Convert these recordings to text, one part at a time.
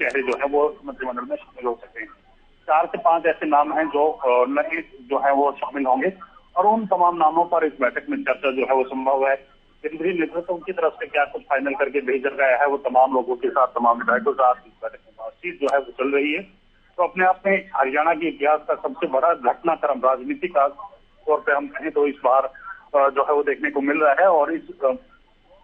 चेहरे जो है वो मंत्रिमंडल में शामिल हो सकते हैं। 4 से 5 ऐसे नाम हैं जो नए जो है वो शामिल होंगे और उन तमाम नामों पर इस बैठक में चर्चा जो है वो संभव है। केंद्रीय नेतृत्व की तरफ से क्या कुछ फाइनल करके भेजा गया है, वो तमाम लोगों के साथ, तमाम विधायकों के साथ इस बैठक में बातचीत जो है वो चल रही है। तो अपने आप में हरियाणा के इतिहास का सबसे बड़ा घटनाक्रम राजनीतिक तौर पर हम कहें तो इस बार जो है वो देखने को मिल रहा है। और इस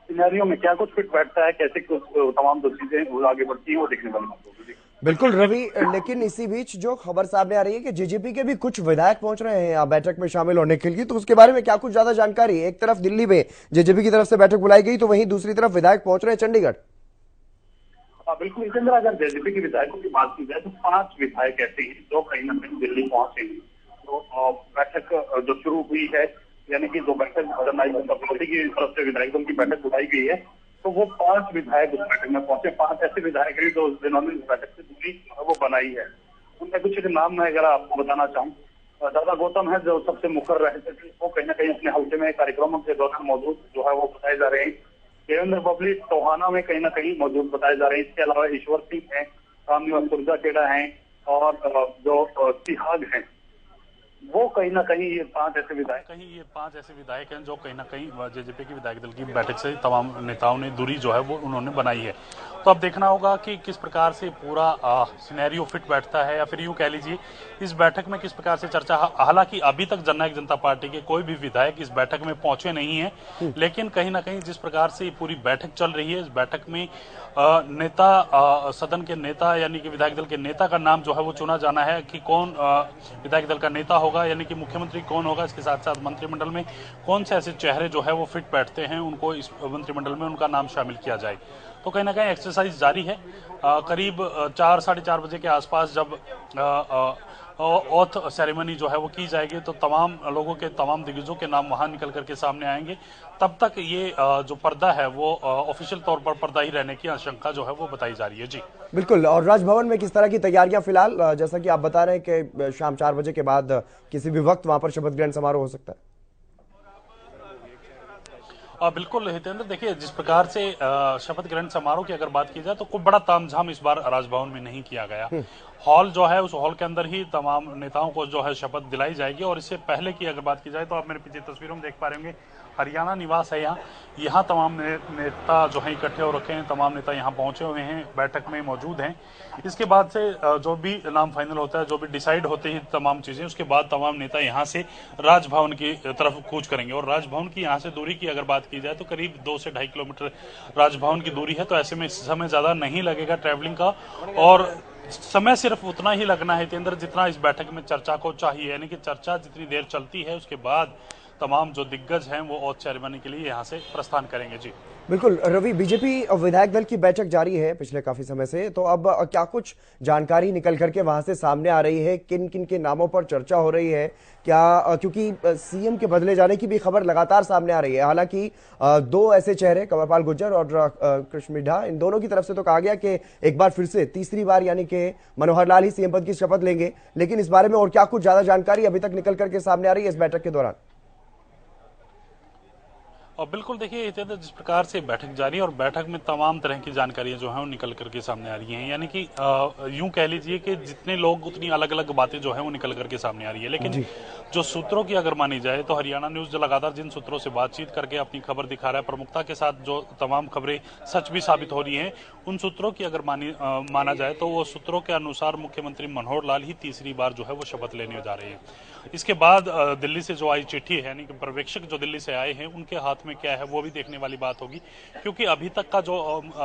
सिनेरियो में क्या कुछ फिट बैठता है, कैसे कुछ तमाम जो चीजें आगे बढ़ती है, वो देखने वाली बात होगी। बिल्कुल रवि, लेकिन इसी बीच जो खबर सामने आ रही है कि जेजेपी के भी कुछ विधायक पहुंच रहे हैं यहाँ बैठक में शामिल होने के लिए, तो उसके बारे में क्या कुछ ज्यादा जानकारी? एक तरफ दिल्ली में जेजेपी की तरफ से बैठक बुलाई गई, तो वहीं दूसरी तरफ विधायक पहुंच रहे हैं चंडीगढ़। बिल्कुल, इसके अंदर अगर जेजेपी के विधायकों की बात की जाए तो 5 विधायक ऐसे हैं जो कहीं ना कहीं दिल्ली पहुंचे हैं। तो बैठक जो शुरू हुई है, यानी कि जो बैठक जननायक जनता पार्टी की तरफ से विधायक दल की बैठक बुलाई गई है, तो वो 5 विधायक उस बैठक में पहुंचे। 5 ऐसे विधायक हैं जो जिन्होंने इस बैठक से दूरी वो बनाई है। उनमें कुछ नाम मैं अगर आपको बताना चाहूँ, दादा गौतम है जो सबसे मुखर रहे थे, वो कहीं ना कहीं अपने हल्के में कार्यक्रमों के दौरान मौजूद जो है वो बताए जा रहे हैं। देवेंद्र बबली टोहाना में कहीं ना कहीं मौजूद बताए जा रहे हैं। इसके अलावा ईश्वर सिंह है, रामनिवास सुरजाखेड़ा है और जो तिहाग है, वो कहीं ना कहीं ये 5 ऐसे विधायक हैं जो कहीं ना कहीं जेजेपी की विधायक दल की बैठक से तमाम नेताओं ने दूरी जो है वो उन्होंने बनाई है। तो अब देखना होगा कि किस प्रकार से पूरा सिनेरियो फिट बैठता है, या फिर यूं कह लीजिए इस बैठक में किस प्रकार से चर्चा। हालांकि अभी तक जननायक जनता पार्टी के कोई भी विधायक इस बैठक में पहुंचे नहीं है, लेकिन कहीं ना कहीं जिस प्रकार से पूरी बैठक चल रही है, इस बैठक में नेता सदन के नेता यानी कि विधायक दल के नेता का नाम जो है वो चुना जाना है कि कौन विधायक दल का नेता होगा, यानी कि मुख्यमंत्री कौन होगा। इसके साथ साथ मंत्रिमंडल में कौन से ऐसे चेहरे जो है वो फिट बैठते हैं, उनको इस मंत्रिमंडल में उनका नाम शामिल किया जाए। तो कहीं ना कहीं एक्सरसाइज जारी है। करीब 4 साढ़े 4 बजे के आसपास जब ओथ सेरेमनी जो है वो की जाएगी, तो तमाम लोगों के, तमाम दिग्गजों के नाम वहां निकल करके सामने आएंगे। तब तक ये जो पर्दा है वो ऑफिशियल तौर पर पर्दा ही रहने की आशंका जो है वो बताई जा रही है। जी बिल्कुल। और राजभवन में किस तरह की तैयारियां फिलहाल, जैसा कि आप बता रहे हैं कि शाम 4 बजे के बाद किसी भी वक्त वहां पर शपथ ग्रहण समारोह हो सकता है? बिल्कुल हितेंद्र, देखिए जिस प्रकार से शपथ ग्रहण समारोह की अगर बात की जाए तो कोई बड़ा तामझाम इस बार राजभवन में नहीं किया गया। हॉल जो है उस हॉल के अंदर ही तमाम नेताओं को जो है शपथ दिलाई जाएगी। और इससे पहले की अगर बात की जाए तो आप मेरे पीछे तस्वीरों में देख पा रहे होंगे, हरियाणा निवास है यहाँ तमाम नेता जो है इकट्ठे हो रखे हैं, तमाम नेता यहाँ पहुंचे हुए हैं, बैठक में मौजूद हैं। इसके बाद से जो भी नाम फाइनल होता है, जो भी डिसाइड होते हैं तमाम चीजें, उसके बाद तमाम नेता यहाँ से राजभवन की तरफ कूच करेंगे। और राजभवन की यहाँ से दूरी की अगर बात की जाए तो करीब 2 से 2.5 किलोमीटर राजभवन की दूरी है। तो ऐसे में समय ज्यादा नहीं लगेगा ट्रैवलिंग का, और समय सिर्फ उतना ही लगना है हितेंद्र जितना इस बैठक में चर्चा को चाहिए। यानी कि चर्चा जितनी देर चलती है उसके बाद तमाम जो दिग्गज हैं वो ओथ सेरेमनी के लिए यहाँ से प्रस्थान करेंगे। जी बिल्कुल रवि, बीजेपी विधायक दल की बैठक जारी है पिछले काफी समय से, तो अब क्या कुछ जानकारी निकल करके वहां से सामने आ रही है? किन किन के नामों पर चर्चा हो रही है क्या? क्योंकि सीएम के बदले जाने की भी खबर लगातार सामने आ रही है। हालांकि 2 ऐसे चेहरे, कंवरपाल गुर्जर और कृष्ण मिड्ढा, इन दोनों की तरफ से तो कहा गया कि एक बार फिर से तीसरी बार यानी कि मनोहर लाल ही सीएम पद की शपथ लेंगे। लेकिन इस बारे में और क्या कुछ ज्यादा जानकारी अभी तक निकल करके सामने आ रही है इस बैठक के दौरान? और बिल्कुल देखिए हितेंद्र, जिस प्रकार से बैठक जारी है और बैठक में तमाम तरह की जानकारियां जो हैं वो निकल करके सामने आ रही हैं। यानी कि यूं कह लीजिए कि जितने लोग उतनी अलग अलग बातें जो हैं वो निकल करके सामने आ रही है। लेकिन जो सूत्रों की अगर मानी जाए तो हरियाणा न्यूज जो लगातार जिन सूत्रों से बातचीत करके अपनी खबर दिखा रहा है, प्रमुखता के साथ जो तमाम खबरें सच भी साबित हो रही हैं, उन सूत्रों की अगर माना जाए तो वो सूत्रों के अनुसार मुख्यमंत्री मनोहर लाल ही तीसरी बार जो है वो शपथ लेने जा रहे हैं। इसके बाद दिल्ली से जो आई चिट्ठी है, यानी कि पर्यवेक्षक जो दिल्ली से आए हैं, उनके हाथ में क्या है वो भी देखने वाली बात होगी। क्योंकि अभी तक का जो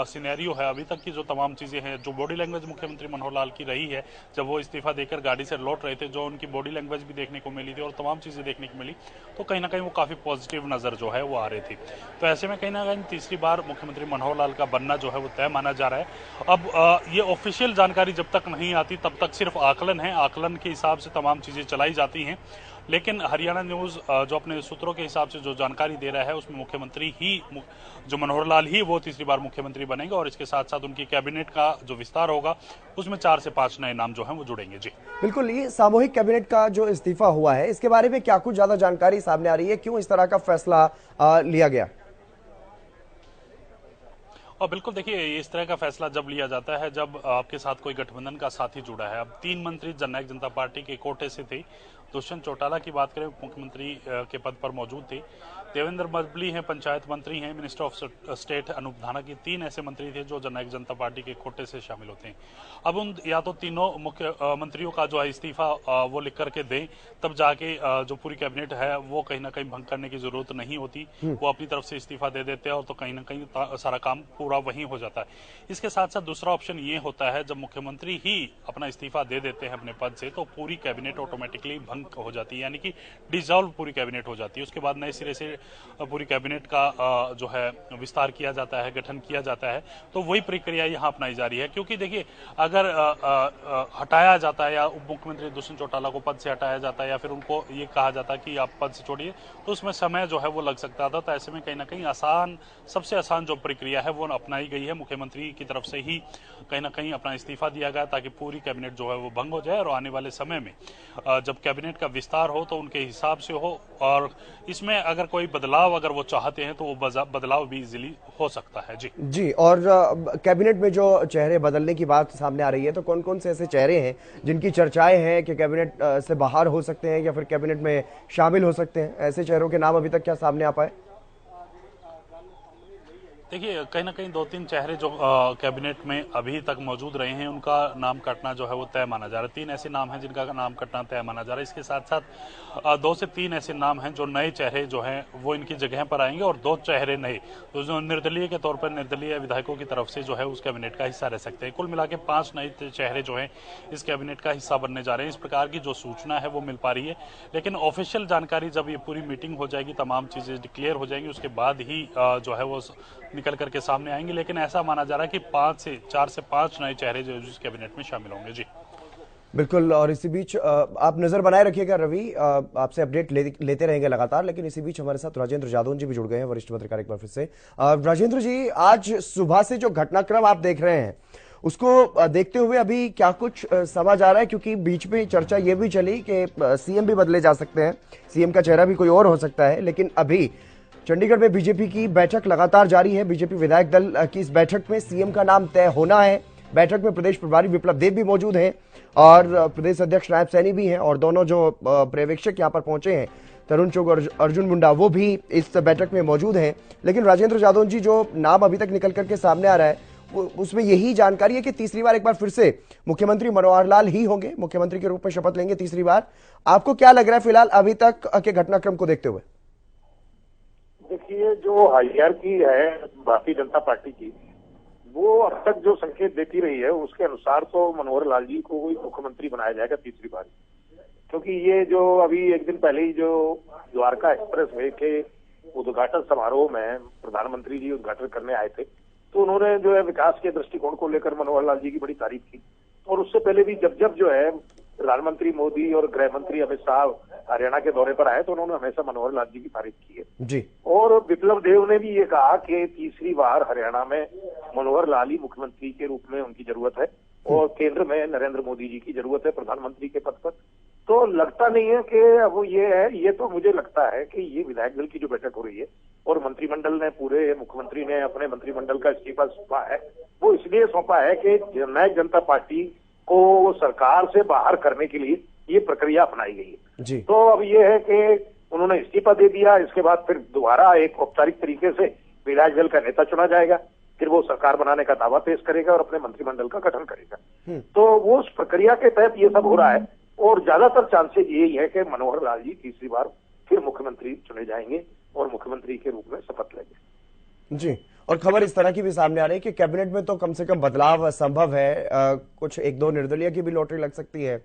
सिनेरियो है, अभी तक की जो तमाम चीजें हैं, जो बॉडी लैंग्वेज मुख्यमंत्री मनोहर लाल की रही है जब वो इस्तीफा देकर गाड़ी से लौट रहे थे, जो उनकी बॉडी लैंग्वेज भी देखने को मिली थी और तमाम चीजें देखने को मिली, तो कहीं ना कहीं वो काफी पॉजिटिव नजर जो है वो आ रही थी। तो ऐसे में कहीं ना कहीं तीसरी बार मुख्यमंत्री मनोहर लाल का बनना जो है वो तय माना जा रहा है। अब ये ऑफिशियल जानकारी जब तक नहीं आती तब तक सिर्फ आकलन है, आकलन के हिसाब से तमाम चीजें चलाई जाती हैं। लेकिन हरियाणा न्यूज जो अपने सूत्रों के हिसाब से जो जानकारी दे रहा है उसमें मुख्यमंत्री ही, जो मनोहर लाल ही वो तीसरी बार मुख्यमंत्री बनेंगे। और इसके साथ साथ उनकी कैबिनेट का जो विस्तार होगा उसमें 4 से 5 नए नाम जो हैं वो जुड़ेंगे। जी बिल्कुल। ये सामूहिक कैबिनेट का जो इस्तीफा हुआ है, इसके बारे में क्या कुछ ज्यादा जानकारी सामने आ रही है? क्यों इस तरह का फैसला लिया गया? और बिल्कुल देखिए, इस तरह का फैसला जब लिया जाता है जब आपके साथ कोई गठबंधन का साथी जुड़ा है। अब 3 मंत्री जननायक जनता पार्टी के कोटे से थे। दुष्यंत चौटाला की बात करें, मुख्यमंत्री के पद पर मौजूद थे। देवेंद्र मरबली हैं, पंचायत मंत्री हैं। मिनिस्टर ऑफ स्टेट अनूप धाना की 3 ऐसे मंत्री थे जो जननायक जनता पार्टी के कोटे से शामिल होते हैं। अब उन या तो तीनों मुख्य मंत्रियों का जो है इस्तीफा वो लिख करके दें, तब जाके जो पूरी कैबिनेट है वो कहीं ना कहीं भंग करने की जरूरत नहीं होती। वो अपनी तरफ से इस्तीफा दे देते हैं और तो कहीं ना कहीं सारा काम पूरा वहीं हो जाता है। इसके साथ साथ दूसरा ऑप्शन ये होता है, जब मुख्यमंत्री ही अपना इस्तीफा दे देते हैं अपने पद से, तो पूरी कैबिनेट ऑटोमेटिकली भंग हो जाती है, यानी कि डिसॉल्व पूरी कैबिनेट हो जाती है। उसके बाद नए सिरे से पूरी कैबिनेट का जो है विस्तार किया जाता है, गठन किया जाता है। तो वही प्रक्रिया यहाँ अपनाई जा रही है, क्योंकि देखिए, अगर हटाया जाता है या उप मुख्यमंत्री दुष्यंत चौटाला को पद से हटाया जाता है या फिर उनको ये कहा जाता है कि आप पद से छोड़िए, तो उसमें समय जो है वो लग सकता था। तो ऐसे में कहीं ना कहीं सबसे आसान जो प्रक्रिया है वो अपनाई गई है। मुख्यमंत्री की तरफ से ही कहीं ना कहीं अपना इस्तीफा दिया गया ताकि पूरी कैबिनेट जो है वो भंग हो जाए और आने वाले समय में जब कैबिनेट का विस्तार हो तो उनके हिसाब से हो, और इसमें अगर कोई बदलाव अगर वो चाहते हैं तो वो बदलाव भी इजीली हो सकता है। जी जी। और कैबिनेट में जो चेहरे बदलने की बात सामने आ रही है, तो कौन कौन से ऐसे चेहरे हैं जिनकी चर्चाएं हैं कि कैबिनेट से बाहर हो सकते हैं या फिर कैबिनेट में शामिल हो सकते हैं? ऐसे चेहरों के नाम अभी तक क्या सामने आ पाए? देखिए, कहीं ना कहीं 2-3 चेहरे जो कैबिनेट में अभी तक मौजूद रहे हैं उनका नाम कटना जो है वो तय माना जा रहा है। 3 ऐसे नाम हैं जिनका नाम कटना तय माना जा रहा है। इसके साथ साथ 2 से 3 ऐसे नाम हैं जो नए चेहरे जो हैं वो इनकी जगह पर आएंगे, और 2 चेहरे नए तो जो निर्दलीय के तौर पर निर्दलीय विधायकों की तरफ से जो है उस कैबिनेट का हिस्सा रह सकते हैं। कुल मिला के 5 नए चेहरे जो है इस कैबिनेट का हिस्सा बनने जा रहे हैं। इस प्रकार की जो सूचना है वो मिल पा रही है, लेकिन ऑफिशियल जानकारी जब ये पूरी मीटिंग हो जाएगी, तमाम चीजें डिक्लेयर हो जाएंगी, उसके बाद ही जो है वो निकल करके सामने आएंगे। लेकिन ऐसा माना जा रहा है कि 4 से 5 नए चेहरे जो इस कैबिनेट में शामिल होंगे। जी बिल्कुल। और इसी बीच आप नजर बनाए रखिएगा रवि, आपसे अपडेट लेते रहेंगे लगातार। लेकिन इसी बीच हमारे साथ राजेंद्र जादौन जी भी जुड़ गए हैं, वरिष्ठ पत्रकार, एक बार फिर से। राजेंद्र जी, आज सुबह से जो घटनाक्रम आप देख रहे हैं उसको देखते हुए अभी क्या कुछ समझ आ रहा है? क्योंकि बीच में चर्चा ये भी चली कि सीएम भी बदले जा सकते हैं, सीएम का चेहरा भी कोई और हो सकता है। लेकिन अभी चंडीगढ़ में बीजेपी की बैठक लगातार जारी है। बीजेपी विधायक दल की इस बैठक में सीएम का नाम तय होना है। बैठक में प्रदेश प्रभारी विप्लव देव भी मौजूद हैं और प्रदेश अध्यक्ष नायब सैनी भी हैं, और दोनों जो पर्यवेक्षक यहां पर पहुंचे हैं, तरुण चुग और अर्जुन मुंडा, वो भी इस बैठक में मौजूद हैं। लेकिन राजेंद्र जादौन जी, जो नाम अभी तक निकल करके सामने आ रहा है उसमें यही जानकारी है कि तीसरी बार एक बार फिर से मुख्यमंत्री मनोहर लाल ही होंगे, मुख्यमंत्री के रूप में शपथ लेंगे तीसरी बार। आपको क्या लग रहा है फिलहाल अभी तक के घटनाक्रम को देखते हुए? देखिए, जो हायरार्की है भारतीय जनता पार्टी की, वो अब तक जो संकेत देती रही है उसके अनुसार तो मनोहर लाल जी को ही मुख्यमंत्री बनाया जाएगा तीसरी बार। क्योंकि ये जो अभी एक दिन पहले ही जो द्वारका एक्सप्रेस वे के उद्घाटन समारोह में प्रधानमंत्री जी उद्घाटन करने आए थे, तो उन्होंने जो है विकास के दृष्टिकोण को लेकर मनोहर लाल जी की बड़ी तारीफ की। और उससे पहले भी जब जो है प्रधानमंत्री मोदी और गृह मंत्री अमित शाह हरियाणा के दौरे पर आए तो उन्होंने हमेशा मनोहर लाल जी की तारीफ की है जी। और विप्लव देव ने भी ये कहा कि तीसरी बार हरियाणा में मनोहर लाल ही मुख्यमंत्री के रूप में उनकी जरूरत है और केंद्र में नरेंद्र मोदी जी की जरूरत है प्रधानमंत्री के पद पर। तो लगता नहीं है कि अब ये है, ये तो मुझे लगता है कि ये विधायक दल की जो बैठक हो रही है और मंत्रिमंडल ने, पूरे मुख्यमंत्री ने अपने मंत्रिमंडल का इस्तीफा सौंपा है, वो इसलिए सौंपा है कि जननायक जनता पार्टी को सरकार से बाहर करने के लिए ये प्रक्रिया अपनाई गई है जी। तो अब ये है कि उन्होंने इस्तीफा दे दिया, इसके बाद फिर दोबारा एक औपचारिक तरीके से विधायक दल का नेता चुना जाएगा, फिर वो सरकार बनाने का दावा पेश करेगा और अपने मंत्रिमंडल का गठन करेगा। तो वो उस प्रक्रिया के तहत ये सब हो रहा है और ज्यादातर चांसेस यही है कि मनोहर लाल जी तीसरी बार फिर मुख्यमंत्री चुने जाएंगे और मुख्यमंत्री के रूप में शपथ लेंगे जी। और खबर इस तरह की भी सामने आ रही है कि कैबिनेट में तो कम से कम बदलाव संभव है, कुछ 1-2 निर्दलीय की भी लॉटरी लग सकती है।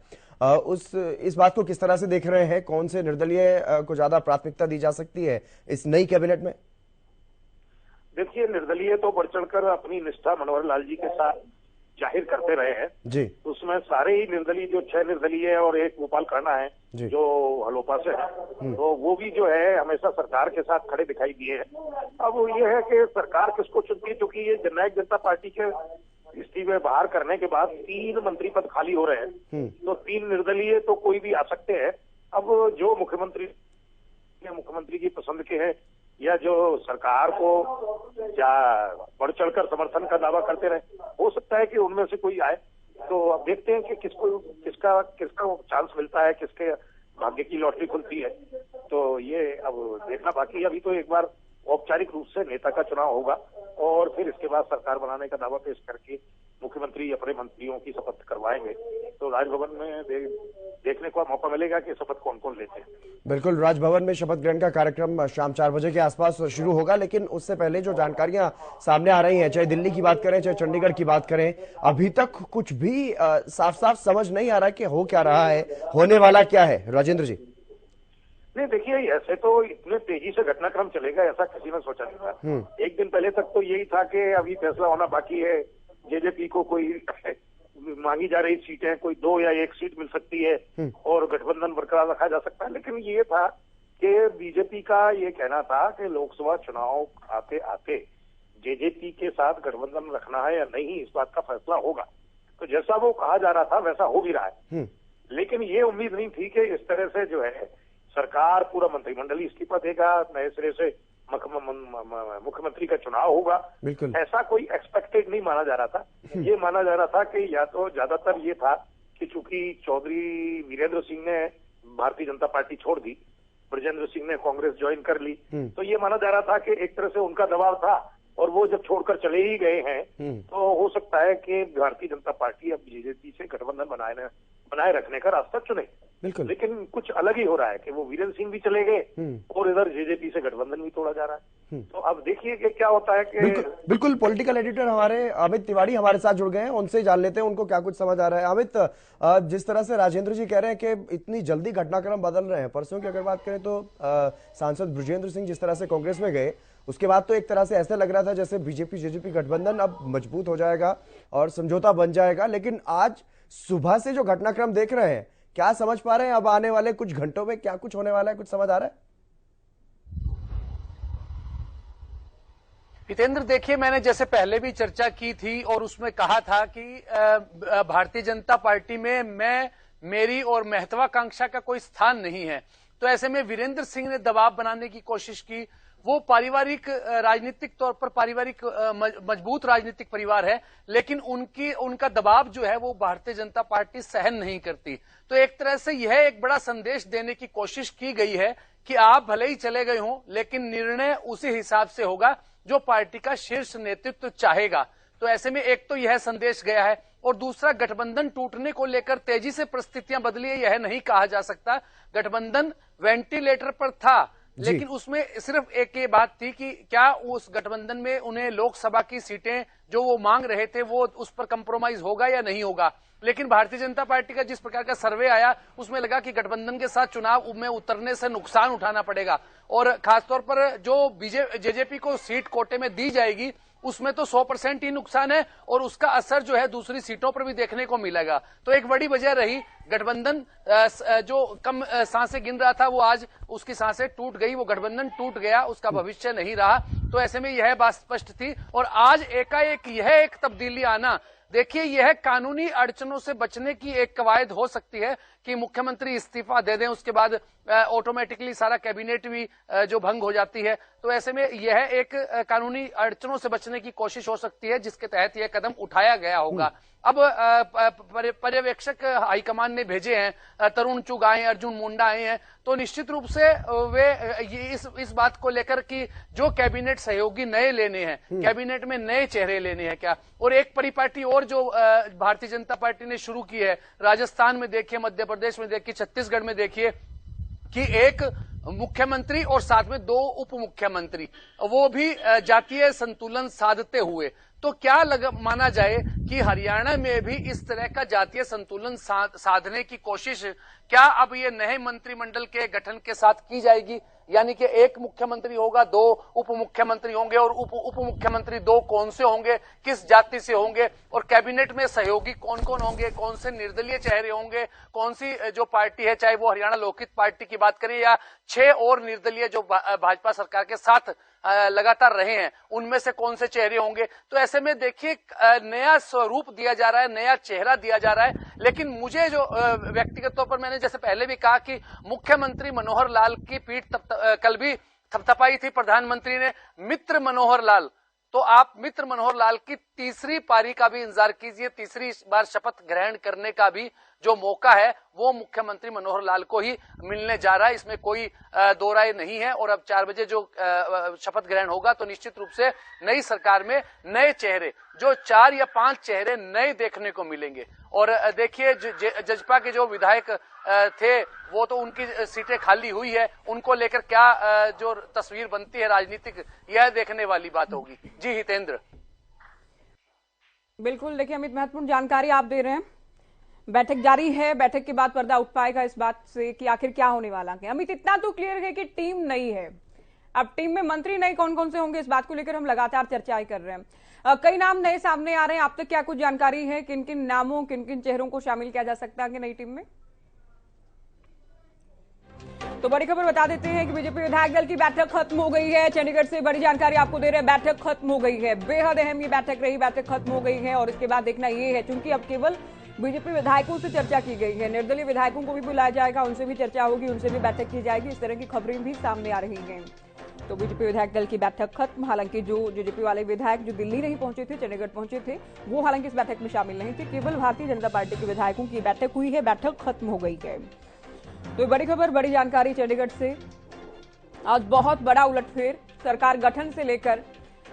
इस बात को किस तरह से देख रहे हैं? कौन से निर्दलीय को ज्यादा प्राथमिकता दी जा सकती है इस नई कैबिनेट में? देखिए, निर्दलीय तो बढ़ चढ़कर अपनी निष्ठा मनोहर लाल जी के साथ जाहिर करते रहे हैं जी। उसमें सारे ही निर्दलीय, जो 6 निर्दलीय है और एक गोपाल कांडा है जो हलोपा से है, तो वो भी जो है हमेशा सरकार के साथ खड़े दिखाई दिए हैं। अब ये है कि सरकार किसको चुनती है, क्योंकि ये जननायक जनता पार्टी के इस्तीफे बाहर करने के बाद 3 मंत्री पद खाली हो रहे हैं, तो 3 निर्दलीय तो कोई भी आ सकते हैं। अब जो मुख्यमंत्री की पसंद के हैं या जो सरकार को या बढ़ चढ़कर समर्थन का दावा करते रहे, हो सकता है कि उनमें से कोई आए। तो अब देखते हैं कि किसका चांस मिलता है, किसके भाग्य की लॉटरी खुलती है। तो ये अब देखना बाकी है। अभी तो एक बार औपचारिक रूप से नेता का चुनाव होगा और फिर इसके बाद सरकार बनाने का दावा पेश करके मुख्यमंत्री अपने मंत्रियों की शपथ करवाएंगे। तो राजभवन में देखने को मौका मिलेगा कि शपथ कौन कौन लेते हैं। बिल्कुल, राजभवन में शपथ ग्रहण का कार्यक्रम शाम 4 बजे के आसपास शुरू होगा, लेकिन उससे पहले जो जानकारियां सामने आ रही हैं, चाहे दिल्ली की बात करें चाहे चंडीगढ़ की बात करें, अभी तक कुछ भी साफ साफ समझ नहीं आ रहा कि हो क्या रहा है, होने वाला क्या है। राजेंद्र जी, नहीं देखिए, ऐसे तो इतने तेजी से घटनाक्रम चलेगा ऐसा किसी ने सोचा नहीं था। एक दिन पहले तक तो यही था कि अभी फैसला होना बाकी है, जेजेपी को कोई मांगी जा रही सीटें, कोई 2 या 1 सीट मिल सकती है और गठबंधन बरकरार रखा जा सकता है। लेकिन ये था कि बीजेपी का ये कहना था कि लोकसभा चुनाव आते आते जेजेपी के साथ गठबंधन रखना है या नहीं, इस बात का फैसला होगा। तो जैसा वो कहा जा रहा था वैसा हो भी रहा है। लेकिन ये उम्मीद नहीं थी कि इस तरह से जो है सरकार, पूरा मंत्रिमंडल इस्तीफा देगा, नए सिरे से मुख्यमंत्री का चुनाव होगा, ऐसा कोई एक्सपेक्टेड नहीं माना जा रहा था। ये माना जा रहा था कि या तो ज्यादातर ये था कि चूंकि चौधरी वीरेंद्र सिंह ने भारतीय जनता पार्टी छोड़ दी, ब्रजेंद्र सिंह ने कांग्रेस ज्वाइन कर ली, तो ये माना जा रहा था कि एक तरह से उनका दबाव था और वो जब छोड़कर चले ही गए हैं तो हो सकता है कि भारतीय जनता पार्टी अब बीजेपी से गठबंधन बनाए रखने का रास्ता चुने। लेकिन कुछ अलग ही हो रहा है कि वो वीरेंद्र सिंह भी चले गए और इधर जेजेपी से गठबंधन भी तोड़ा जा रहा है। तो अब देखिए कि क्या होता है कि बिल्कुल पॉलिटिकल एडिटर हमारे अमित तिवारी हमारे साथ जुड़ गए हैं, उनसे जान लेते हैं उनको क्या कुछ समझ आ रहा है। अमित, जिस तरह से राजेंद्र जी कह रहे हैं कि इतनी जल्दी घटनाक्रम बदल रहे हैं, परसों की अगर बात करें तो सांसद ब्रजेंद्र सिंह जिस तरह से कांग्रेस में गए, उसके बाद तो एक तरह से ऐसा लग रहा था जैसे बीजेपी जेजेपी गठबंधन अब मजबूत हो जाएगा और समझौता बन जाएगा। लेकिन आज सुबह से जो घटनाक्रम देख रहे हैं, क्या समझ पा रहे हैं अब आने वाले कुछ घंटों में क्या कुछ होने वाला है, कुछ समझ आ रहा है? हितेंद्र, देखिए, मैंने जैसे पहले भी चर्चा की थी और उसमें कहा था कि भारतीय जनता पार्टी में मेरी और महत्वाकांक्षा का कोई स्थान नहीं है। तो ऐसे में वीरेंद्र सिंह ने दबाव बनाने की कोशिश की। वो पारिवारिक राजनीतिक तौर पर पारिवारिक मजबूत राजनीतिक परिवार है, लेकिन उनका दबाव जो है वो भारतीय जनता पार्टी सहन नहीं करती। तो एक तरह से यह एक बड़ा संदेश देने की कोशिश की गई है कि आप भले ही चले गए हों, लेकिन निर्णय उसी हिसाब से होगा जो पार्टी का शीर्ष नेतृत्व चाहेगा। तो ऐसे में एक तो यह संदेश गया है और दूसरा, गठबंधन टूटने को लेकर तेजी से परिस्थितियां बदली है यह नहीं कहा जा सकता। गठबंधन वेंटिलेटर पर था, लेकिन उसमें सिर्फ एक ये बात थी कि क्या उस गठबंधन में उन्हें लोकसभा की सीटें जो वो मांग रहे थे वो उस पर कंप्रोमाइज होगा या नहीं होगा। लेकिन भारतीय जनता पार्टी का जिस प्रकार का सर्वे आया उसमें लगा कि गठबंधन के साथ चुनाव में उतरने से नुकसान उठाना पड़ेगा और खासतौर पर जो जेजेपी को सीट कोटे में दी जाएगी उसमें तो 100% ही नुकसान है और उसका असर जो है दूसरी सीटों पर भी देखने को मिलेगा। तो एक बड़ी वजह रही गठबंधन जो कम सांसें गिन रहा था वो आज उसकी सांसें टूट गई, वो गठबंधन टूट गया, उसका भविष्य नहीं रहा। तो ऐसे में यह बात स्पष्ट थी और आज एकाएक यह एक तब्दीली आना, देखिए, यह कानूनी अड़चनों से बचने की एक कवायद हो सकती है कि मुख्यमंत्री इस्तीफा दे दें, उसके बाद ऑटोमेटिकली सारा कैबिनेट भी जो भंग हो जाती है। तो ऐसे में यह एक कानूनी अड़चनों से बचने की कोशिश हो सकती है जिसके तहत यह कदम उठाया गया होगा। अब पर्यवेक्षक हाईकमान ने भेजे हैं, तरुण चुग आए, अर्जुन मुंडा आए हैं, तो निश्चित रूप से वे इस बात को लेकर कि जो कैबिनेट सहयोगी नए लेने हैं, कैबिनेट में नए चेहरे लेने हैं क्या। और एक परिपाटी और जो भारतीय जनता पार्टी ने शुरू की है, राजस्थान में देखिए, मध्य प्रदेश में देखिए, छत्तीसगढ़ में देखिए कि एक मुख्यमंत्री और साथ में 2 उप मुख्यमंत्री, वो भी जातीय संतुलन साधते हुए। तो क्या माना जाए कि हरियाणा में भी इस तरह का जातीय संतुलन साधने की कोशिश क्या अब ये नए मंत्रिमंडल के गठन के साथ की जाएगी? यानी कि एक मुख्यमंत्री होगा, 2 उप मुख्यमंत्री होंगे और उप मुख्यमंत्री 2 कौन से होंगे, किस जाति से होंगे और कैबिनेट में सहयोगी कौन कौन होंगे, कौन से निर्दलीय चेहरे होंगे, कौन सी जो पार्टी है, चाहे वो हरियाणा लोकहित पार्टी की बात करें या 6 और निर्दलीय जो भाजपा सरकार के साथ लगातार रहे हैं, उनमें से कौन से चेहरे होंगे। तो ऐसे में देखिए नया स्वरूप दिया जा रहा है, नया चेहरा दिया जा रहा है। लेकिन मुझे जो व्यक्तिगत तौर पर, मैंने जैसे पहले भी कहा कि मुख्यमंत्री मनोहर लाल की पीठ कल भी थपथपाई थी प्रधानमंत्री ने मित्र मनोहर लाल, तो आप मित्र मनोहर लाल की तीसरी पारी का भी इंतजार कीजिए। तीसरी बार शपथ ग्रहण करने का भी जो मौका है वो मुख्यमंत्री मनोहर लाल को ही मिलने जा रहा है, इसमें कोई दो राय नहीं है। और अब 4 बजे जो शपथ ग्रहण होगा तो निश्चित रूप से नई सरकार में नए चेहरे, जो 4 या 5 चेहरे नए देखने को मिलेंगे। और देखिए जजपा के जो विधायक थे वो तो उनकी सीटें खाली हुई है, उनको लेकर क्या जो तस्वीर बनती है राजनीतिक, यह देखने वाली बात होगी। जी हितेंद्र। बिल्कुल, देखिए अमित, महत्वपूर्ण जानकारी आप दे रहे हैं। बैठक जारी है, बैठक के बाद पर्दा उठ पाएगा इस बात से कि आखिर क्या होने वाला है। अमित, इतना तो क्लियर है कि टीम नई है, अब टीम में मंत्री नए कौन कौन से होंगे इस बात को लेकर हम लगातार चर्चाएं कर रहे हैं। कई नाम नए सामने आ रहे हैं, आप तक क्या कुछ जानकारी है, किन किन नामों, किन किन चेहरों को शामिल किया जा सकता है नई टीम में? तो बड़ी खबर बता देते हैं कि बीजेपी विधायक दल की बैठक खत्म हो गई है। चंडीगढ़ से बड़ी जानकारी आपको दे रहे हैं, बैठक खत्म हो गई है। बेहद अहम ये बैठक रही, बैठक खत्म हो गई है। और इसके बाद देखना ये है, चूंकि अब केवल बीजेपी विधायकों से चर्चा की गई है, निर्दलीय विधायकों को भी बुलाया जाएगा, उनसे भी चर्चा होगी, उनसे भी बैठक की जाएगी। इस तरह की खबरें भी सामने आ रही हैं। तो बीजेपी विधायक दल की बैठक खत्म। हालांकि जो जेजेपी वाले विधायक जो दिल्ली नहीं पहुंचे थे, चंडीगढ़ पहुंचे थे, वो हालांकि इस बैठक में शामिल नहीं थे। केवल भारतीय जनता पार्टी के विधायकों की बैठक हुई है, बैठक खत्म हो गई है। तो बड़ी खबर, बड़ी जानकारी चंडीगढ़ से। आज बहुत बड़ा उलटफेर, सरकार गठन से लेकर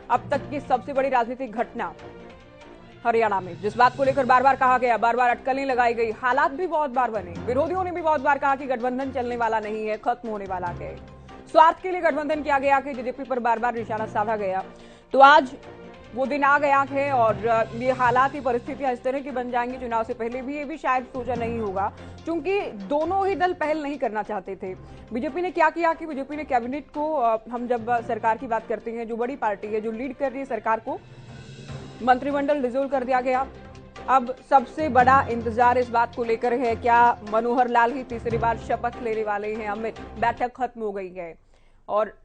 अब तक की सबसे बड़ी राजनीतिक घटना हरियाणा में, जिस बात को लेकर बार बार कहा गया, बार बार अटकलें लगाई गई, हालात भी बहुत बार बने, विरोधियों ने भी बहुत बार कहा कि गठबंधन चलने वाला नहीं है, खत्म होने वाला है, स्वार्थ के लिए गठबंधन किया गया कि जेजेपी पर बार बार निशाना साधा गया। तो आज वो दिन आ गया है और ये हालात, ये परिस्थितियां इस तरह की बन जाएंगी। चुनाव से पहले भी ये भी शायद सोचा नहीं होगा, क्योंकि दोनों ही दल पहल नहीं करना चाहते थे। बीजेपी ने क्या किया कि बीजेपी ने कैबिनेट को, हम जब सरकार की बात करते हैं, जो बड़ी पार्टी है, जो लीड कर रही है सरकार को, मंत्रिमंडल डिसोल्व कर दिया गया। अब सबसे बड़ा इंतजार इस बात को लेकर है, क्या मनोहर लाल ही तीसरी बार शपथ लेने वाले हैं? अमित, बैठक खत्म हो गई है और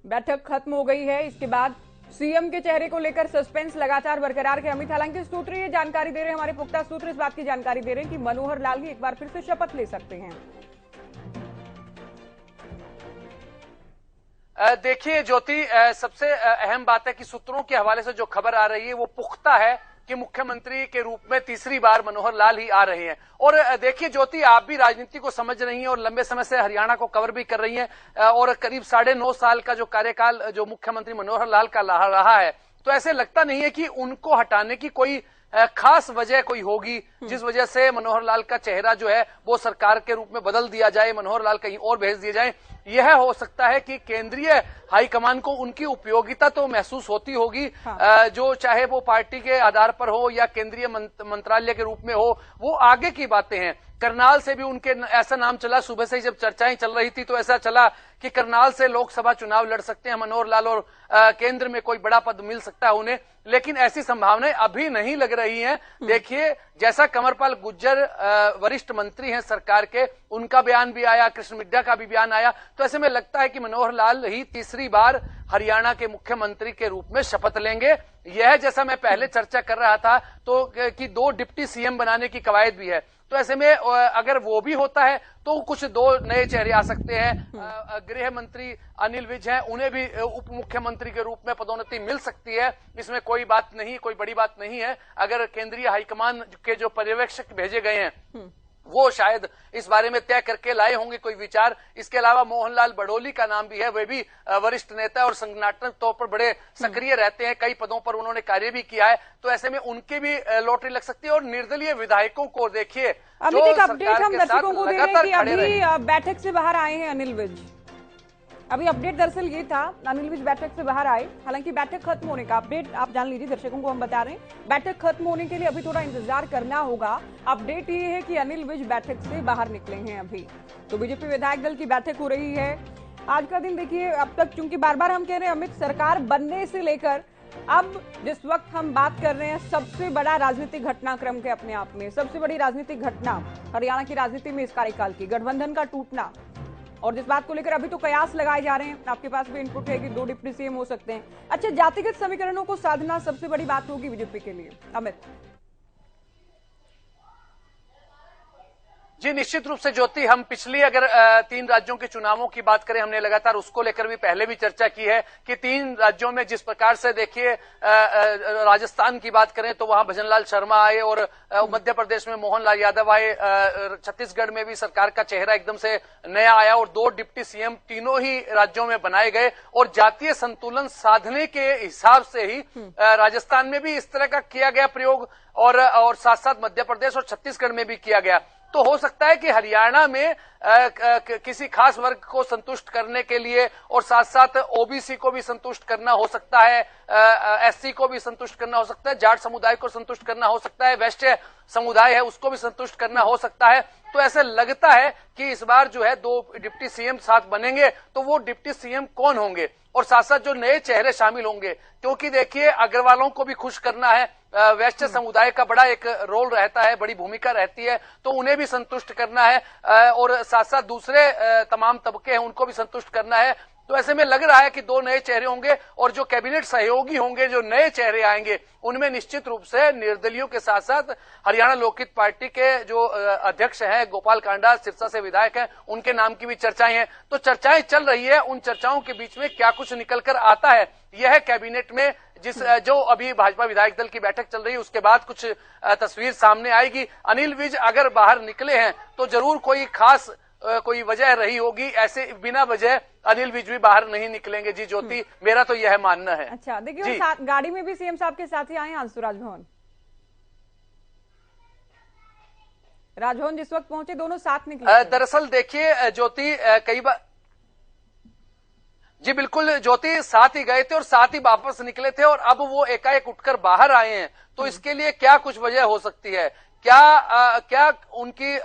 बैठक खत्म हो गई है। इसके बाद सीएम के चेहरे को लेकर सस्पेंस लगातार बरकरार है अमित। हालांकि सूत्र ये जानकारी दे रहे हैं, हमारे पुख्ता सूत्र इस बात की जानकारी दे रहे हैं कि मनोहर लाल ही एक बार फिर से शपथ ले सकते हैं। देखिए ज्योति, सबसे अहम बात है कि सूत्रों के हवाले से जो खबर आ रही है वो पुख्ता है कि मुख्यमंत्री के रूप में तीसरी बार मनोहर लाल ही आ रहे हैं। और देखिए ज्योति, आप भी राजनीति को समझ रही हैं और लंबे समय से हरियाणा को कवर भी कर रही हैं, और करीब 9.5 साल का जो कार्यकाल जो मुख्यमंत्री मनोहर लाल का रहा है, तो ऐसे लगता नहीं है कि उनको हटाने की कोई खास वजह कोई होगी जिस वजह से मनोहर लाल का चेहरा जो है वो सरकार के रूप में बदल दिया जाए, मनोहर लाल कहीं और भेज दिए जाए। यह हो सकता है कि केंद्रीय हाईकमान को उनकी उपयोगिता तो महसूस होती होगी, हाँ। जो चाहे वो पार्टी के आधार पर हो या केंद्रीय मंत्रालय के रूप में हो, वो आगे की बातें हैं। करनाल से भी उनके ऐसा नाम चला, सुबह से ही जब चर्चाएं चल रही थी तो ऐसा चला कि करनाल से लोकसभा चुनाव लड़ सकते हैं मनोहर लाल और केंद्र में कोई बड़ा पद मिल सकता है उन्हें, लेकिन ऐसी संभावनाएं अभी नहीं लग रही हैं। देखिए जैसा कंवरपाल गुर्जर वरिष्ठ मंत्री हैं सरकार के, उनका बयान भी आया, कृष्ण मिड्ढा का भी बयान आया, तो ऐसे में लगता है कि मनोहर लाल ही तीसरी बार हरियाणा के मुख्यमंत्री के रूप में शपथ लेंगे। यह जैसा मैं पहले चर्चा कर रहा था तो कि 2 डिप्टी सीएम बनाने की कवायद भी है, तो ऐसे में अगर वो भी होता है तो कुछ 2 नए चेहरे आ सकते हैं। गृह मंत्री अनिल विज हैं, उन्हें भी उप मुख्यमंत्री के रूप में पदोन्नति मिल सकती है, इसमें कोई बात नहीं, कोई बड़ी बात नहीं है। अगर केंद्रीय हाईकमान के जो पर्यवेक्षक भेजे गए हैं वो शायद इस बारे में तय करके लाए होंगे कोई विचार। इसके अलावा मोहनलाल बड़ोली का नाम भी है, वे भी वरिष्ठ नेता और संगठनात्मक तौर पर बड़े सक्रिय रहते हैं, कई पदों पर उन्होंने कार्य भी किया है, तो ऐसे में उनकी भी लॉटरी लग सकती है। और निर्दलीय विधायकों को देखिए, अभी एक अपडेट हम दर्शकों को दे रहे हैं कि अभी बैठक से बाहर आए हैं अनिल विज। अभी अपडेट दरअसल ये था, अनिल विज बैठक से बाहर आए, हालांकि बैठक खत्म होने का अपडेट आप जान लीजिए, दर्शकों को हम बता रहे हैं बैठक खत्म होने के लिए अभी थोड़ा इंतजार करना होगा। अपडेट ये है कि अनिल विज बैठक से बाहर निकले हैं अभी। तो बीजेपी विधायक दल की बैठक हो रही है आज का दिन। देखिए अब तक चूंकि बार बार हम कह रहे हैं अमित, सरकार बनने से लेकर अब जिस वक्त हम बात कर रहे हैं सबसे बड़ा राजनीतिक घटनाक्रम के अपने आप में सबसे बड़ी राजनीतिक घटना हरियाणा की राजनीति में इस कार्यकाल की, गठबंधन का टूटना, और जिस बात को लेकर अभी तो कयास लगाए जा रहे हैं, आपके पास भी इनपुट है कि 2 डिप्टी सीएम हो सकते हैं। अच्छा, जातिगत समीकरणों को साधना सबसे बड़ी बात होगी बीजेपी के लिए अमित। जी निश्चित रूप से ज्योति, हम पिछली अगर 3 राज्यों के चुनावों की बात करें, हमने लगातार उसको लेकर भी पहले भी चर्चा की है कि 3 राज्यों में जिस प्रकार से देखिए राजस्थान की बात करें तो वहां भजनलाल शर्मा आए और मध्य प्रदेश में मोहनलाल यादव आए, छत्तीसगढ़ में भी सरकार का चेहरा एकदम से नया आया और 2 डिप्टी सीएम तीनों ही राज्यों में बनाए गए और जातीय संतुलन साधने के हिसाब से ही राजस्थान में भी इस तरह का किया गया प्रयोग और साथ साथ मध्य प्रदेश और छत्तीसगढ़ में भी किया गया। तो हो सकता है कि हरियाणा में किसी खास वर्ग को संतुष्ट करने के लिए और साथ साथ ओबीसी को भी संतुष्ट करना हो सकता है, एससी को भी संतुष्ट करना हो सकता है, जाट समुदाय को संतुष्ट करना हो सकता है, वैश्य समुदाय है उसको भी संतुष्ट करना हो सकता है। तो ऐसे लगता है कि इस बार जो है 2 डिप्टी सीएम साथ बनेंगे, तो वो डिप्टी सीएम कौन होंगे और साथ साथ जो नए चेहरे शामिल होंगे, क्योंकि देखिए अग्रवालों को भी खुश करना है, वैश्य समुदाय का बड़ा एक रोल रहता है, बड़ी भूमिका रहती है, तो उन्हें भी संतुष्ट करना है और साथ साथ दूसरे तमाम तबके हैं उनको भी संतुष्ट करना है। तो ऐसे में लग रहा है कि 2 नए चेहरे होंगे और जो कैबिनेट सहयोगी होंगे, जो नए चेहरे आएंगे, उनमें निश्चित रूप से निर्दलियों के साथ साथ हरियाणा लोकहित पार्टी के जो अध्यक्ष हैं गोपाल कांडा, सिरसा से विधायक हैं, उनके नाम की भी चर्चाएं हैं। तो चर्चाएं चल रही है, उन चर्चाओं के बीच में क्या कुछ निकल कर आता है, यह कैबिनेट में जो अभी भाजपा विधायक दल की बैठक चल रही है उसके बाद कुछ तस्वीर सामने आएगी। अनिल विज अगर बाहर निकले हैं तो जरूर कोई खास कोई वजह रही होगी, ऐसे बिना वजह अनिल विज भी बाहर नहीं निकलेंगे। जी ज्योति, मेरा तो यह मानना है। अच्छा देखिए, गाड़ी में भी सीएम साहब के साथ ही आए हैं अंशु राजभवन। राजभवन जिस वक्त पहुंचे दोनों साथ निकले। दरअसल देखिए ज्योति, कई बार जी बिल्कुल ज्योति, साथ ही गए थे और साथ ही वापस निकले थे और अब वो एकाएक उठकर बाहर आए हैं। तो इसके लिए क्या कुछ वजह हो सकती है? क्या उनकी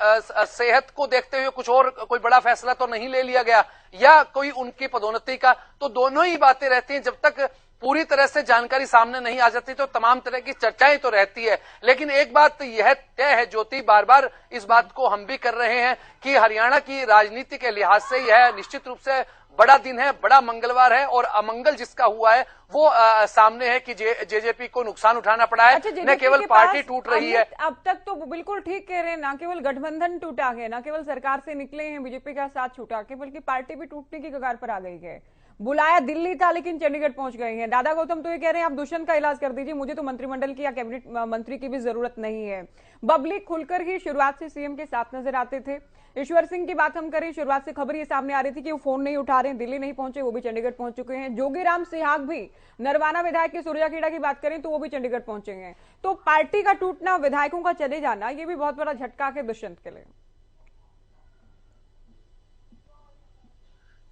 सेहत को देखते हुए कुछ और कोई बड़ा फैसला तो नहीं ले लिया गया या कोई उनकी पदोन्नति का? तो दोनों ही बातें रहती हैं। जब तक पूरी तरह से जानकारी सामने नहीं आ जाती तो तमाम तरह की चर्चाएं तो रहती है। लेकिन एक बात यह तय है ज्योति, बार बार इस बात को हम भी कर रहे हैं कि हरियाणा की राजनीति के लिहाज से यह निश्चित रूप से बड़ा दिन है, बड़ा मंगलवार है और अमंगल जिसका हुआ है वो सामने है कि जेजेपी को नुकसान उठाना पड़ा है। अच्छा, न केवल पार्टी टूट रही है, अब तक तो बिल्कुल ठीक कह रहे हैं, ना केवल गठबंधन टूटा है, ना केवल सरकार से निकले हैं बीजेपी का साथ छूटा के, बल्कि पार्टी भी टूटने की कगार पर आ गई है। बुलाया दिल्ली था लेकिन चंडीगढ़ पहुंच गए हैं। दादा गौतम तो ये कह रहे हैं आप दुष्यंत का इलाज कर दीजिए, मुझे तो मंत्रिमंडल की या कैबिनेट मंत्री की भी जरूरत नहीं है। बबली खुलकर ही शुरुआत से सीएम के साथ नजर आते थे। ईश्वर सिंह की बात हम करें, शुरुआत से खबर ये सामने आ रही थी कि वो फोन नहीं उठा रहे हैं, दिल्ली नहीं पहुंचे, वो भी चंडीगढ़ पहुंच चुके हैं। जोगीराम सिहाग भी, नरवाना विधायक की सुरजाखेड़ा की बात करें तो वो भी चंडीगढ़ पहुंचे हैं। तो पार्टी का टूटना, विधायकों का चले जाना, ये भी बहुत बड़ा झटका है दुष्यंत के लिए।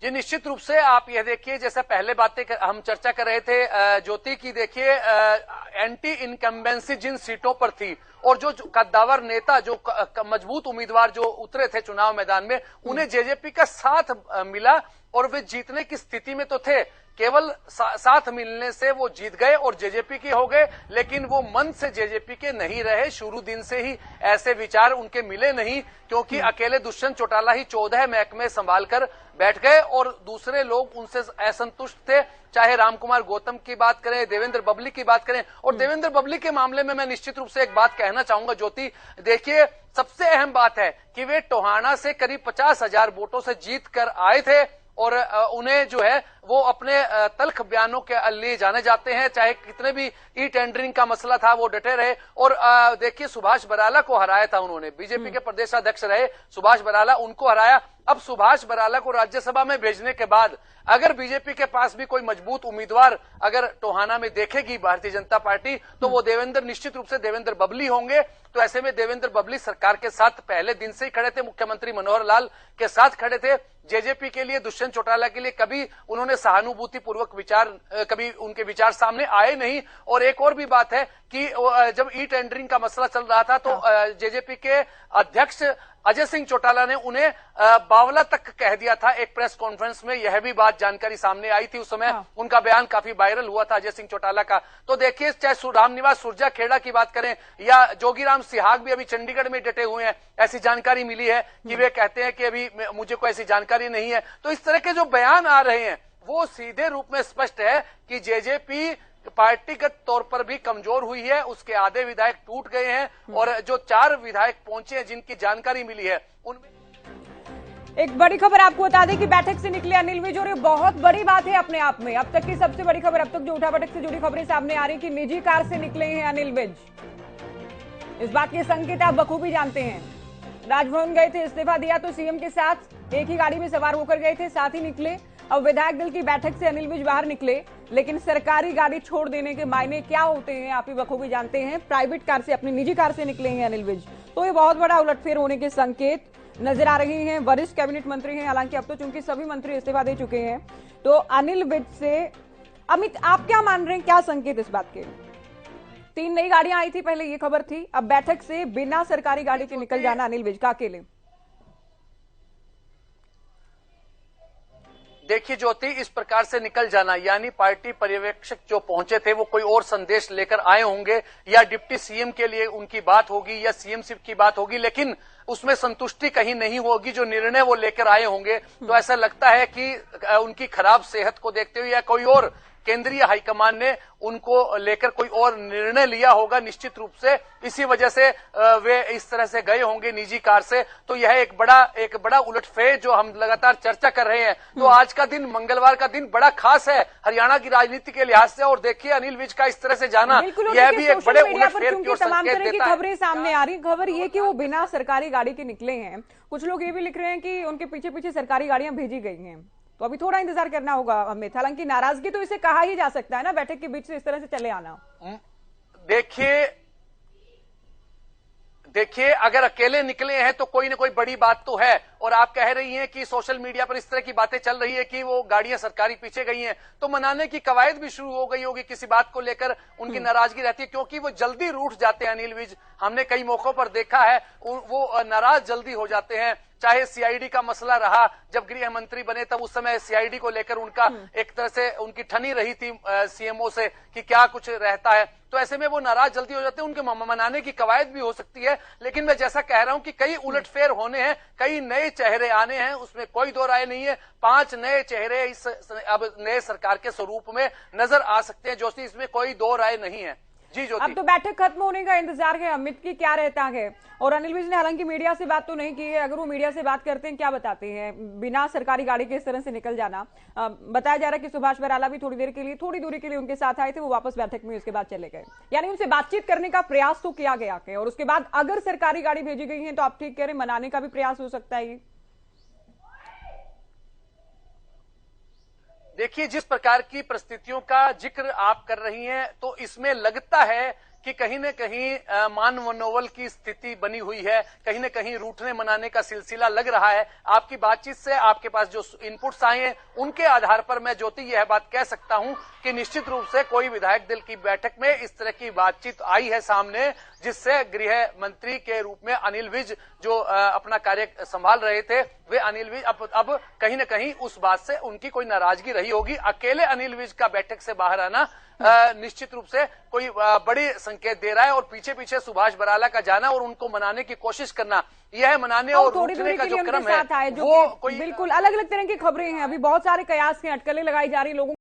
जी निश्चित रूप से आप यह देखिए, जैसे पहले बातें हम चर्चा कर रहे थे ज्योति की, देखिए एंटी इनकम्बेंसी जिन सीटों पर थी और जो कद्दावर नेता, जो मजबूत उम्मीदवार जो उतरे थे चुनाव मैदान में, उन्हें जेजेपी का साथ मिला और वे जीतने की स्थिति में तो थे। केवल साथ मिलने से वो जीत गए और जेजेपी के हो गए, लेकिन वो मन से जेजेपी के नहीं रहे। शुरू दिन से ही ऐसे विचार उनके मिले नहीं, क्योंकि अकेले दुष्यंत चौटाला ही 14 महकमे संभाल कर बैठ गए और दूसरे लोग उनसे असंतुष्ट थे। चाहे रामकुमार गौतम की बात करें, देवेंद्र बबली की बात करें, और देवेंद्र बबली के मामले में मैं निश्चित रूप से एक बात कहना चाहूंगा ज्योति, देखिए सबसे अहम बात है कि वे टोहाना से करीब 50,000 वोटों से जीत कर आए थे और उन्हें जो है वो अपने तल्ख बयानों के लिए जाने जाते हैं। चाहे कितने भी ई टेंडरिंग का मसला था वो डटे रहे और देखिए सुभाष बराला को हराया था उन्होंने, बीजेपी के प्रदेश अध्यक्ष रहे सुभाष बराला, उनको हराया। अब सुभाष बराला को राज्यसभा में भेजने के बाद अगर बीजेपी के पास भी कोई मजबूत उम्मीदवार अगर टोहाना में देखेगी भारतीय जनता पार्टी, तो वो देवेंद्र, निश्चित रूप से देवेंद्र बबली होंगे। तो ऐसे में देवेंद्र बबली सरकार के साथ पहले दिन से ही खड़े थे, मुख्यमंत्री मनोहर लाल के साथ खड़े थे। जेजेपी के लिए, दुष्यंत चौटाला के लिए कभी उन्होंने सहानुभूति पूर्वक विचार, कभी उनके विचार सामने आए नहीं। और एक और भी बात है कि जब ई टेंडरिंग का मसला चल रहा था तो जेजेपी के अध्यक्ष अजय सिंह चौटाला ने उन्हें बावला तक कह दिया था एक प्रेस कॉन्फ्रेंस में। यह भी बात जानकारी सामने आई थी उस समय, उनका बयान काफी वायरल हुआ था अजय सिंह चौटाला का। तो देखिए, चाहे रामनिवास सुरजाखेड़ा की बात करें या जोगीराम सिहाग भी अभी चंडीगढ़ में डटे हुए हैं, ऐसी जानकारी मिली है कि वे कहते हैं कि अभी मुझे कोई ऐसी जानकारी नहीं है। तो इस तरह के जो बयान आ रहे हैं वो सीधे रूप में स्पष्ट है कि जेजेपी पार्टीगत तौर पर भी कमजोर हुई है। उसके आधे विधायक टूट गए हैं और जो 4 विधायक पहुंचे हैं जिनकी जानकारी मिली है उनमें। एक बड़ी खबर आपको बता दें कि बैठक से निकले अनिल विज, और ये बहुत बड़ी बात है अपने आप में। अब तक की सबसे बड़ी खबर, अब तक जो उठापटक से जुड़ी खबरें सामने आ रही कि निजी कार से निकले हैं अनिल विज। इस बात के संकेत आप बखूबी जानते हैं। राजभवन गए थे, इस्तीफा दिया तो सीएम के साथ एक ही गाड़ी में सवार होकर गए थे, साथ ही निकले। अब विधायक दल की बैठक से अनिल विज बाहर निकले, लेकिन सरकारी गाड़ी छोड़ देने के मायने क्या होते हैं आप ही बखूबी जानते हैं। प्राइवेट कार से, अपनी निजी कार से निकले हैं अनिल विज, तो ये बहुत बड़ा उलटफेर होने के संकेत नजर आ रहे हैं। वरिष्ठ कैबिनेट मंत्री हैं, हालांकि अब तो चूंकि सभी मंत्री इस्तीफा दे चुके हैं, तो अनिल विज से अमित आप क्या मान रहे हैं, क्या संकेत इस बात के? 3 नई गाड़ियां आई थी, पहले ये खबर थी, अब बैठक से बिना सरकारी गाड़ी के निकल जाना अनिल विज का अकेले। देखिए ज्योति, इस प्रकार से निकल जाना यानी पार्टी पर्यवेक्षक जो पहुंचे थे वो कोई और संदेश लेकर आए होंगे, या डिप्टी सीएम के लिए उनकी बात होगी या सीएम सिर्फ की बात होगी, लेकिन उसमें संतुष्टि कहीं नहीं होगी जो निर्णय वो लेकर आए होंगे। तो ऐसा लगता है कि उनकी खराब सेहत को देखते हुए या कोई और केंद्रीय हाईकमान ने उनको लेकर कोई और निर्णय लिया होगा निश्चित रूप से, इसी वजह से वे इस तरह से गए होंगे निजी कार से। तो यह एक बड़ा उलटफेर जो हम लगातार चर्चा कर रहे हैं। तो आज का दिन, मंगलवार का दिन बड़ा खास है हरियाणा की राजनीति के लिहाज से, और देखिए अनिल विज का इस तरह से जाना यह भी एक बड़े उलटफेर की ओर संकेत देता है। खबरें सामने आ रही, खबर ये कि वो बिना सरकारी गाड़ी के निकले हैं। कुछ लोग ये भी लिख रहे हैं कि उनके पीछे पीछे सरकारी गाड़ियां भेजी गई हैं, तो अभी थोड़ा इंतजार करना होगा हमें। हालांकि नाराजगी तो इसे कहा ही जा सकता है ना, बैठक के बीच से इस तरह से चले आना। देखिए अगर अकेले निकले हैं तो कोई ना कोई बड़ी बात तो है, और आप कह रही हैं कि सोशल मीडिया पर इस तरह की बातें चल रही है कि वो गाड़ियां सरकारी पीछे गई हैं, तो मनाने की कवायद भी शुरू हो गई होगी। किसी बात को लेकर उनकी नाराजगी रहती है क्योंकि वो जल्दी रूठ जाते हैं अनिल विज। हमने कई मौकों पर देखा है वो नाराज जल्दी हो जाते हैं। चाहे सीआईडी का मसला रहा, जब गृह मंत्री बने तब उस समय सीआईडी को लेकर उनका एक तरह से उनकी ठनी रही थी सीएमओ से कि क्या कुछ रहता है, तो ऐसे में वो नाराज जल्दी हो जाते हैं। उनके मनाने की कवायद भी हो सकती है, लेकिन मैं जैसा कह रहा हूं कि कई उलटफेर होने हैं, कई नए चेहरे आने हैं, उसमें कोई दो राय नहीं है। 5 नए चेहरे इस अब नए सरकार के स्वरूप में नजर आ सकते हैं जोशी, इसमें कोई दो राय नहीं है। जी ज्योति, अब तो बैठक खत्म होने का इंतजार है, अमित की क्या रहता है? और अनिल विज ने हालांकि मीडिया से बात तो नहीं की है, अगर वो मीडिया से बात करते हैं क्या बताते हैं? बिना सरकारी गाड़ी के इस तरह से निकल जाना। बताया जा रहा है कि सुभाष बराला भी थोड़ी दूरी के लिए उनके साथ आए थे, वो वापस बैठक में उसके बाद चले गए, यानी उनसे बातचीत करने का प्रयास तो किया गया है, और उसके बाद अगर सरकारी गाड़ी भेजी गई है तो आप ठीक कह रहे हैं, मनाने का भी प्रयास हो सकता है। देखिए जिस प्रकार की परिस्थितियों का जिक्र आप कर रही हैं, तो इसमें लगता है कि कहीं न कहीं मान मनोबल की स्थिति बनी हुई है, कहीं न कहीं रूठने मनाने का सिलसिला लग रहा है। आपकी बातचीत से, आपके पास जो इनपुट्स आए हैं उनके आधार पर मैं ज्योति यह बात कह सकता हूं कि निश्चित रूप से कोई विधायक दल की बैठक में इस तरह की बातचीत आई है सामने, जिससे गृह मंत्री के रूप में अनिल विज जो अपना कार्य संभाल रहे थे, वे अनिल विज अब कहीं न कहीं उस बात से उनकी कोई नाराजगी रही होगी। अकेले अनिल विज का बैठक से बाहर आना निश्चित रूप से कोई बड़ी संकेत दे रहा है, और पीछे पीछे सुभाष बराला का जाना और उनको मनाने की कोशिश करना, यह मनाने और रूठने का जो क्रम है वो कोई बिल्कुल अलग अलग तरह की खबरें हैं। अभी बहुत सारे कयास के अटकलें लगाई जा रही, लोगों